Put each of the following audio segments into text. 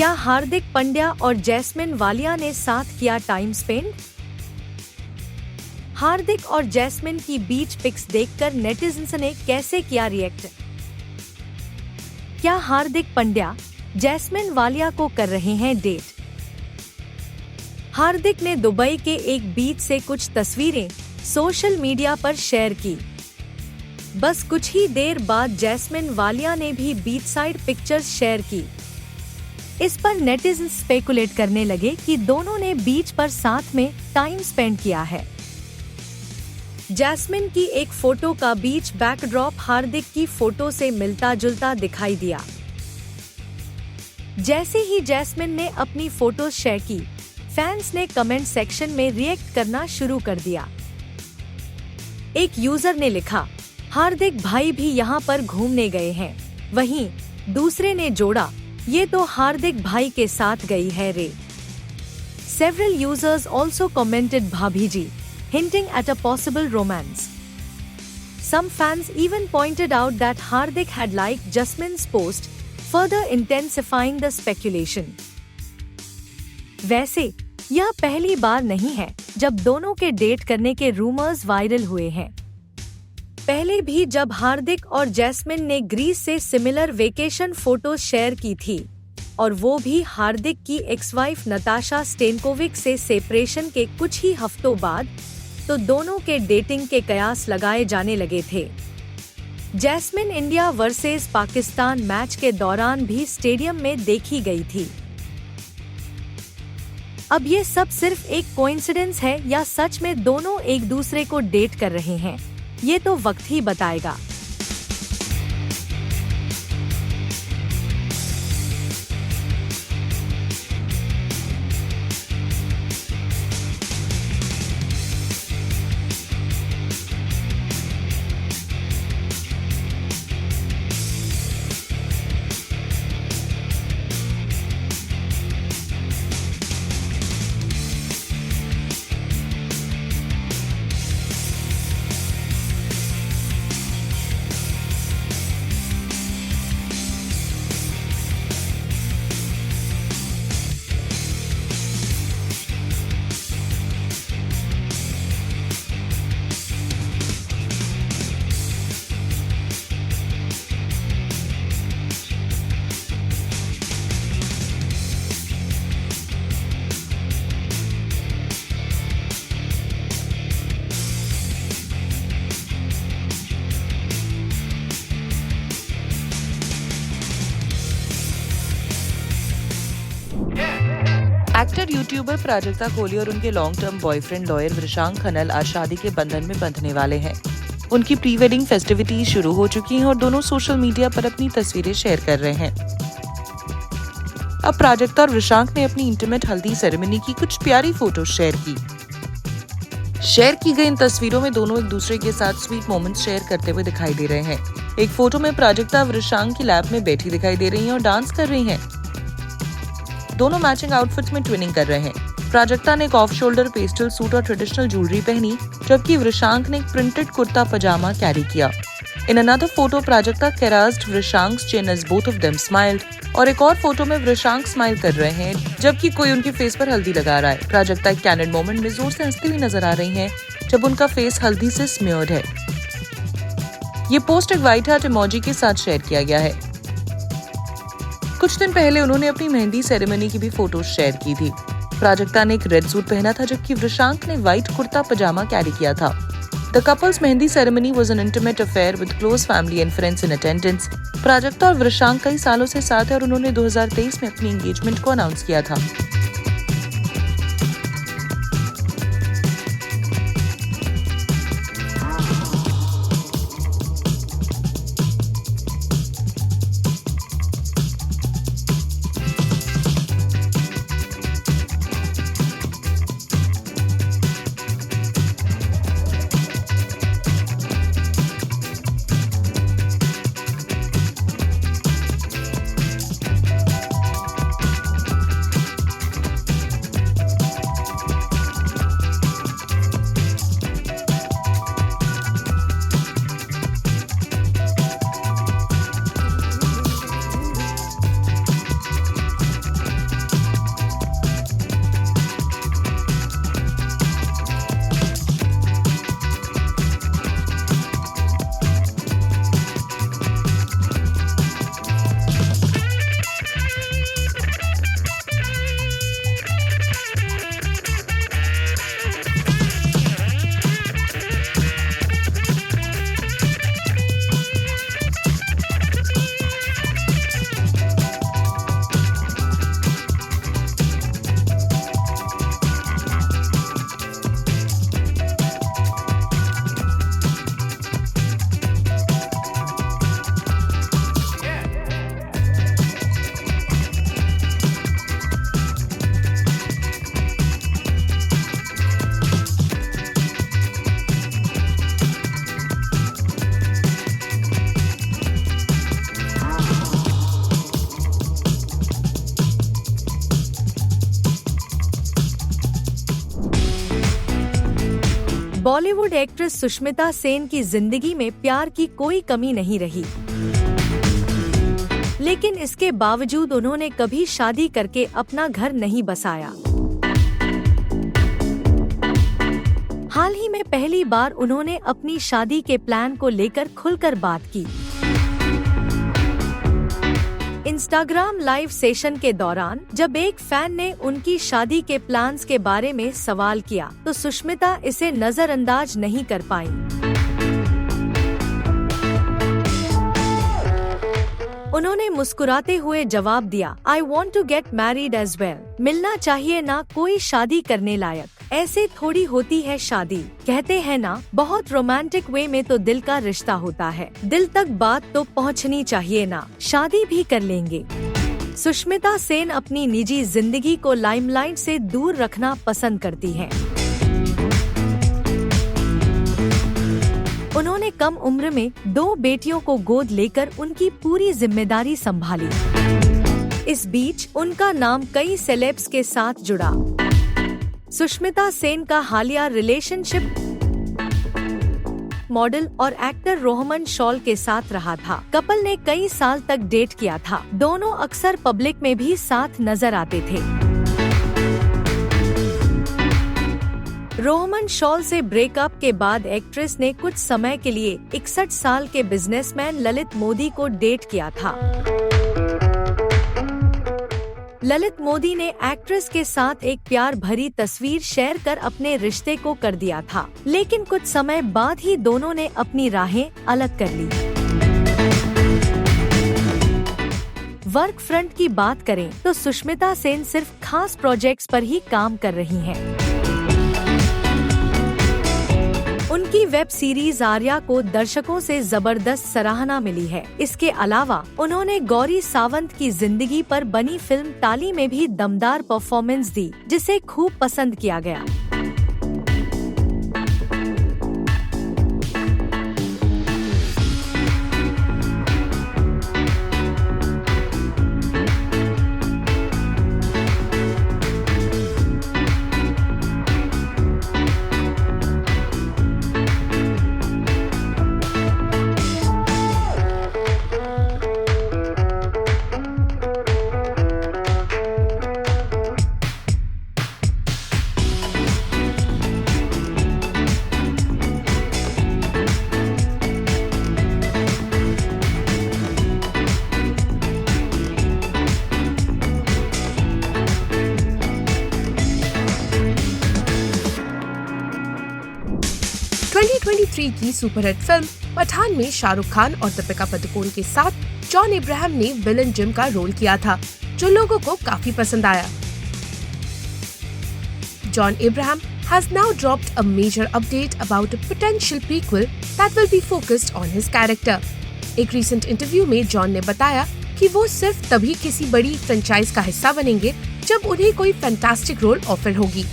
क्या हार्दिक पांड्या और जैस्मिन वालिया ने साथ किया टाइम स्पेंड? हार्दिक और जैस्मिन की बीच पिक्स देखकर नेटिजन्स ने कैसे किया रिएक्ट? क्या हार्दिक पांड्या जैस्मिन वालिया को कर रहे हैं डेट? हार्दिक ने दुबई के एक बीच से कुछ तस्वीरें सोशल मीडिया पर शेयर की। बस कुछ ही देर बाद जैस्मिन वालिया ने भी बीच साइड पिक्चर्स शेयर की। इस पर नेटिजन्स स्पेकुलेट करने लगे कि दोनों ने बीच पर साथ में टाइम स्पेंड किया है। जैस्मिन की एक फोटो का बीच बैकड्रॉप हार्दिक की फोटो से मिलता जुलता दिखाई दिया। जैसे ही जैस्मिन ने अपनी फोटो शेयर की, फैंस ने कमेंट सेक्शन में रिएक्ट करना शुरू कर दिया। एक यूजर ने लिखा, हार्दिक भाई भी यहाँ पर घूमने गए हैं। वहीं दूसरे ने जोड़ा, ये तो हार्दिक भाई के साथ गई है रे। Several users also commented भाभी जी, hinting at a possible romance. Some fans even pointed out that Hardik had liked Jasmine's post, further intensifying the speculation. वैसे यह पहली बार नहीं है जब दोनों के डेट करने के रूमर्स वायरल हुए हैं। पहले भी जब हार्दिक और जैस्मिन ने ग्रीस से सिमिलर वेकेशन फोटो शेयर की थी, और वो भी हार्दिक की एक्स वाइफ नताशा स्टेनकोविक से सेपरेशन के कुछ ही हफ्तों बाद, तो दोनों के डेटिंग के कयास लगाए जाने लगे थे। Jasmin India versus Pakistan match के दौरान भी स्टेडियम में देखी गई थी। अब ये सब सिर्फ एक कोइंसिडेंस है या सच में दोनों एक दूसरे को डेट कर रहे हैं, ये तो वक्त ही बताएगा। एक्टर यूट्यूबर प्राजक्ता कोहली और उनके long term boyfriend lawyer Vrishank Khanna आज शादी के बंधन में बंधने वाले हैं। उनकी प्री वेडिंग फेस्टिविटीज शुरू हो चुकी हैं और दोनों सोशल मीडिया पर अपनी तस्वीरें शेयर कर रहे हैं। अब प्राजक्ता और वृषांक ने अपनी इंटीमेट हल्दी सेरेमनी की कुछ प्यारी फोटो शेयर की गई इन तस्वीरों में दोनों एक दूसरे के साथ स्वीट मोमेंट्स शेयर करते हुए दिखाई दे रहे हैं। एक फोटो में प्राजक्ता वृषांक की लैप में बैठी दिखाई दे रही हैं और डांस कर रही हैं। दोनों मैचिंग आउटफिट्स में ट्विनिंग कर रहे हैं। प्राजक्ता ने एक ऑफ शोल्डर पेस्टल सूट और ट्रेडिशनल ज्वेलरी पहनी, जबकि वृषांक ने एक प्रिंटेड कुर्ता पजामा कैरी किया। In another photo Prajakta caressed वृषांक्स chin as both of them smiled, और एक और फोटो में वृषांक स्माइल कर रहे हैं जबकि कोई उनके फेस पर हल्दी लगा रहा है। प्राजक्ता एक कैंडिड मोमेंट में जोर से हंसती हुई नजर आ रही हैं जब उनका फेस हल्दी से स्मियर्ड है। ये पोस्ट एक व्हाइट हार्ट इमोजी के साथ शेयर किया गया है। कुछ दिन पहले उन्होंने अपनी मेहंदी सेरेमनी की भी फोटो शेयर की थी। प्राजक्ता ने एक रेड सूट पहना था जबकि वृषांक ने व्हाइट कुर्ता पजामा कैरी किया था। The couple's mehndi ceremony was an intimate affair with close family and friends in attendance. Prajakta और वृषांक कई सालों से साथ है और उन्होंने 2023 में अपनी एंगेजमेंट को अनाउंस किया था। बॉलीवुड एक्ट्रेस सुष्मिता सेन की जिंदगी में प्यार की कोई कमी नहीं रही, लेकिन इसके बावजूद उन्होंने कभी शादी करके अपना घर नहीं बसाया। हाल ही में पहली बार उन्होंने अपनी शादी के प्लान को लेकर खुलकर बात की। इंस्टाग्राम लाइव सेशन के दौरान जब एक फैन ने उनकी शादी के प्लान्स के बारे में सवाल किया तो सुष्मिता इसे नजरअंदाज नहीं कर पाई। उन्होंने मुस्कुराते हुए जवाब दिया, I want to get married as well। मिलना चाहिए ना कोई शादी करने लायक, ऐसे थोड़ी होती है शादी। कहते हैं ना बहुत रोमांटिक वे में तो दिल का रिश्ता होता है, दिल तक बात तो पहुंचनी चाहिए ना, शादी भी कर लेंगे। सुष्मिता सेन अपनी निजी जिंदगी को लाइमलाइट से दूर रखना पसंद करती हैं। उन्होंने कम उम्र में 2 बेटियों को गोद लेकर उनकी पूरी जिम्मेदारी संभाली। इस बीच उनका नाम कई सेलेब्स के साथ जुड़ा। सुष्मिता सेन का हालिया रिलेशनशिप मॉडल और एक्टर रोहमन शॉल के साथ रहा था। कपल ने कई साल तक डेट किया था। दोनों अक्सर पब्लिक में भी साथ नजर आते थे। रोहमन शॉल से ब्रेकअप के बाद एक्ट्रेस ने कुछ समय के लिए 61 साल के बिजनेसमैन ललित मोदी को डेट किया था। ललित मोदी ने एक्ट्रेस के साथ एक प्यार भरी तस्वीर शेयर कर अपने रिश्ते को कर दिया था, लेकिन कुछ समय बाद ही दोनों ने अपनी राहें अलग कर ली। वर्क फ्रंट की बात करें तो सुष्मिता सेन सिर्फ खास प्रोजेक्ट्स पर ही काम कर रही हैं। उनकी वेब सीरीज आर्या को दर्शकों से जबरदस्त सराहना मिली है। इसके अलावा उन्होंने गौरी सावंत की जिंदगी पर बनी फिल्म ताली में भी दमदार परफॉर्मेंस दी, जिसे खूब पसंद किया गया। की सुपरहिट फिल्म पठान में शाहरुख खान और दीपिका पादुकोण के साथ जॉन अब्राहम ने विलन जिम का रोल किया था, जो लोगों को काफी पसंद आया। John Abraham has now dropped a major update about a potential prequel that will be focused on his character। एक रिसेंट इंटरव्यू में जॉन ने बताया कि वो सिर्फ तभी किसी बड़ी फ्रेंचाइज का हिस्सा बनेंगे जब उन्हें कोई फैंटास्टिक रोल ऑफर होगी।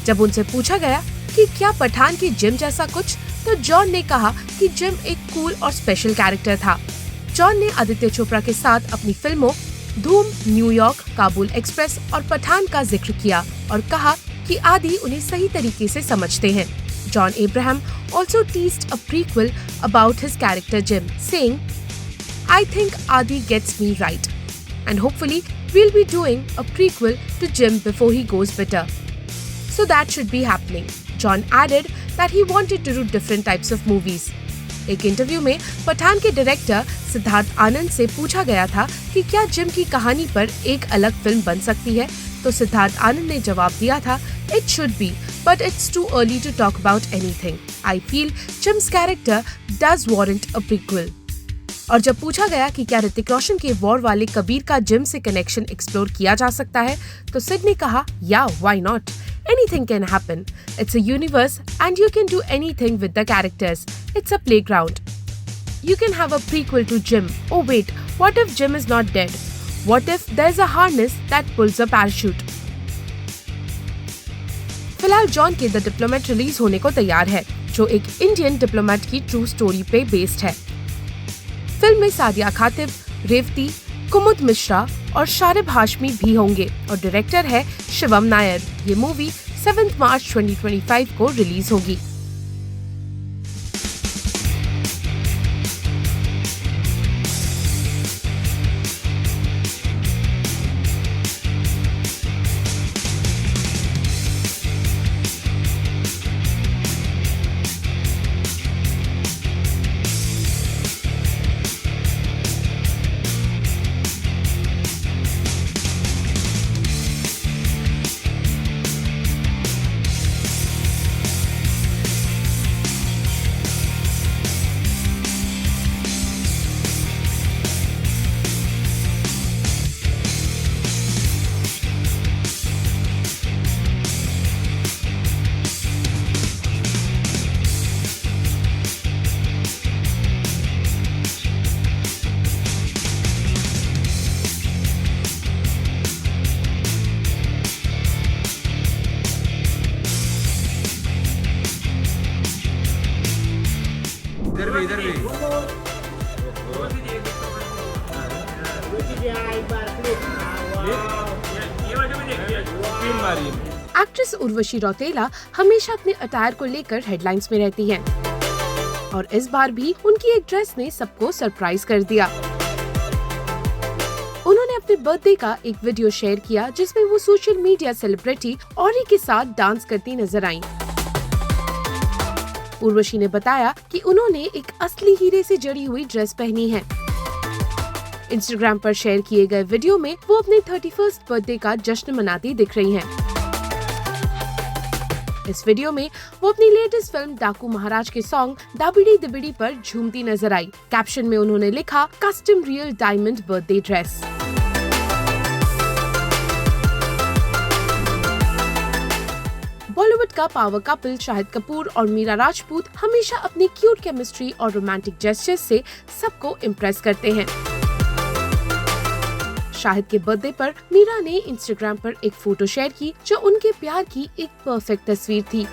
जब उनसे पूछा गया कि क्या पठान की जिम जैसा कुछ, तो जॉन ने कहा कि जिम एक कूल और स्पेशल कैरेक्टर था। जॉन ने आदित्य चोपड़ा के साथ अपनी फिल्मों धूम, न्यूयॉर्क, काबुल एक्सप्रेस और पठान का जिक्र किया और कहा कि आदि उन्हें सही तरीके से समझते हैं। John Abraham also teased a prequel about his character Jim, saying, "I think Adi gets me right, and hopefully we'll be doing a prequel to Jim before he goes bitter. So that should be happening." John added that he wanted to do different types of movies. एक interview में पठान के director Siddharth Anand से पूछा गया था कि क्या gym की कहानी पर एक अलग फिल्म बन सकती है, तो सिद्धार्थ आनंद ने जवाब दिया था, "It should be, but it's too early to talk about anything. I feel Jim's character does warrant a prequel." और जब पूछा गया कि क्या ऋतिक रोशन के वॉर वाले कबीर का जिम से कनेक्शन एक्सप्लोर किया जा सकता है, तो सिड ने कहा, "Yeah, why not? Anything can happen. It's a universe and you can do anything with the characters. It's a playground. You can have a prequel to Jim. Oh wait, what if Jim is not dead? What if there's a harness that pulls a parachute?" फिलहाल John के the diplomat release होने को तैयार है, जो एक Indian diplomat की true story पे बेस्ड है। फिल्म में सादिया खातिब, रेवती, कुमुद मिश्रा और शारिब हाशमी भी होंगे और डायरेक्टर है शिवम नायर। ये मूवी 7 मार्च 2025 को रिलीज होगी। इधर भी तीन मारी। एक्ट्रेस उर्वशी रौतेला हमेशा अपने अटायर को लेकर हेडलाइंस में रहती हैं और इस बार भी उनकी एक ड्रेस ने सबको सरप्राइज कर दिया। उन्होंने अपने बर्थडे का एक वीडियो शेयर किया जिसमें वो सोशल मीडिया सेलिब्रिटी ऑरी के साथ डांस करती नजर आईं। उर्वशी ने बताया कि उन्होंने एक असली हीरे से जड़ी हुई ड्रेस पहनी है। इंस्टाग्राम पर शेयर किए गए वीडियो में वो अपने 31st बर्थडे का जश्न मनाती दिख रही हैं। इस वीडियो में वो अपनी लेटेस्ट फिल्म डाकू महाराज के सॉन्ग दाबिड़ी दिबिड़ी पर झूमती नजर आई। कैप्शन में उन्होंने लिखा, custom real diamond birthday dress. Bollywood का पावर कपल शाहिद कपूर और मीरा राजपूत हमेशा अपनी क्यूट केमिस्ट्री और रोमांटिक जेस्चर्स से सबको इम्प्रेस करते हैं। शाहिद के बर्थडे पर मीरा ने इंस्टाग्राम पर एक फोटो शेयर की जो उनके प्यार की एक परफेक्ट तस्वीर थी।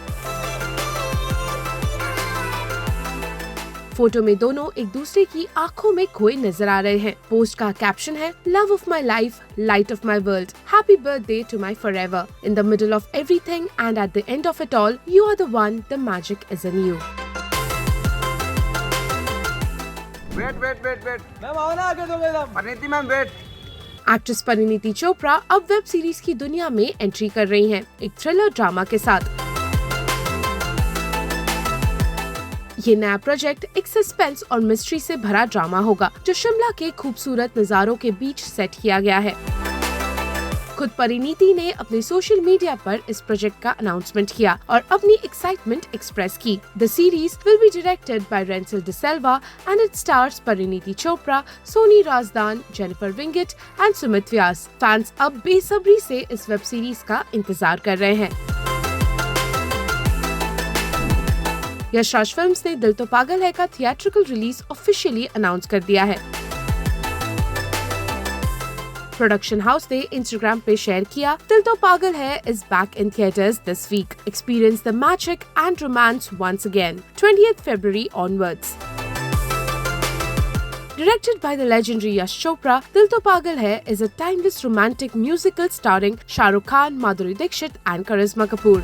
फोटो में दोनों एक दूसरे की आंखों में खोए नजर आ रहे हैं। पोस्ट का कैप्शन है, love of my life, light of my world, happy birthday to my forever, in the middle of everything and at the end of it all, you are the one, the magic is in you. Wait ma'am आओ ना आगे दोगे Parineeti ma'am wait. Actress Parineeti Chopra अब web series की दुनिया में entry कर रही हैं, एक थ्रिलर ड्रामा के साथ। ये नया प्रोजेक्ट एक सस्पेंस और मिस्ट्री से भरा ड्रामा होगा जो शिमला के खूबसूरत नज़ारों के बीच सेट किया गया है। खुद परिणीति ने अपने सोशल मीडिया पर इस प्रोजेक्ट का अनाउंसमेंट किया और अपनी एक्साइटमेंट एक्सप्रेस की। The series will be directed by Rensil D'Silva and it stars Parineeti Chopra, Soni Razdan, Jennifer Winget and Sumeet Vyas. Fans अब बेसब्री से इस वेब सीरीज का इंतजार कर रहे हैं। यश राज फिल्म्स ने दिल तो पागल है का थिएट्रिकल रिलीज ऑफिशियली अनाउंस कर दिया है। प्रोडक्शन हाउस ने इंस्टाग्राम पे शेयर किया, दिल तो पागल है is back in theaters this week. Experience the magic and romance once again. 20th February onwards. Directed by the legendary Yash Chopra, Dil To Pagal Hai is a timeless romantic musical starring Shah Rukh Khan, Madhuri Dixit and Karisma Kapoor.